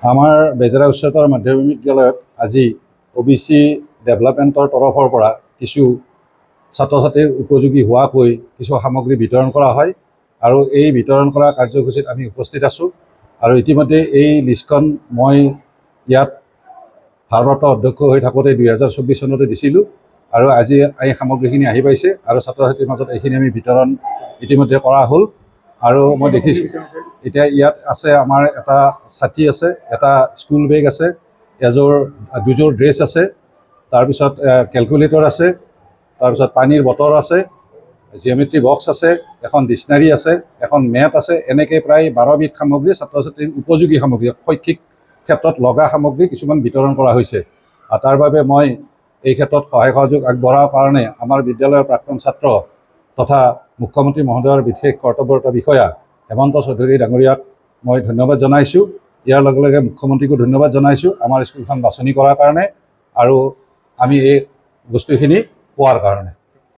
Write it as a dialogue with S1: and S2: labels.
S1: আমাৰ বেজেৰা উচ্চতৰ মাধ্যমিক বিদ্যালয়ত আজি OBC ডেভেলপমেণ্টৰ তৰফৰ পৰা কিছু ছাত্ৰ ছাত্ৰীৰ উপযোগী হোৱাকৈ কিছু সামগ্ৰী বিতৰণ কৰা হয় আৰু এই বিতৰণ কৰা কাৰ্যসূচীত আমি উপস্থিত আছোঁ আৰু ইতিমধ্যে এই লিষ্টখন মই ইয়াত ভাৰপ্ৰাপ্ত অধ্যক্ষ হৈ থাকোঁতে 2024 চনতে দিছিলোঁ আৰু আজি এই সামগ্ৰীখিনি আহি পাইছে আৰু ছাত্ৰ ছাত্ৰীৰ মাজত এইখিনি আমি বিতৰণ ইতিমধ্যে কৰা হ'ল আৰু মই দেখিছোঁ এতিয়া ইয়াত আছে আমাৰ এটা ছাতি আছে, এটা স্কুল বেগ আছে, দুযোৰ ড্ৰেছ আছে, তাৰপিছত কেলকুলেটৰ আছে, তাৰপিছত পানীৰ বটল আছে, জিঅ'মেট্ৰি বক্স আছে, এখন ডিক্সনাৰী আছে, এখন মেট আছে, এনেকৈ প্ৰায় 12 বিধ সামগ্ৰী ছাত্ৰ ছাত্ৰীৰ উপযোগী সামগ্ৰী শৈক্ষিক ক্ষেত্ৰত লগা সামগ্ৰী কিছুমান বিতৰণ কৰা হৈছে আৰু তাৰ বাবে মই এই ক্ষেত্ৰত সহায় সহযোগ আগবঢ়াৰ কাৰণে আমাৰ বিদ্যালয়ৰ প্ৰাক্তন ছাত্ৰ তথা মুখ্যমন্ত্ৰী মহোদয়ৰ বিশেষ কৰ্তব্যৰত বিষয়া হেমন্ত চৌধুৰী ডাঙৰীয়াক মই ধন্যবাদ জনাইছোঁ। ইয়াৰ লগে লগে মুখ্যমন্ত্ৰীকো ধন্যবাদ জনাইছোঁ আমাৰ স্কুলখন বাছনি কৰাৰ কাৰণে আৰু আমি এই বস্তুখিনি পোৱাৰ কাৰণে।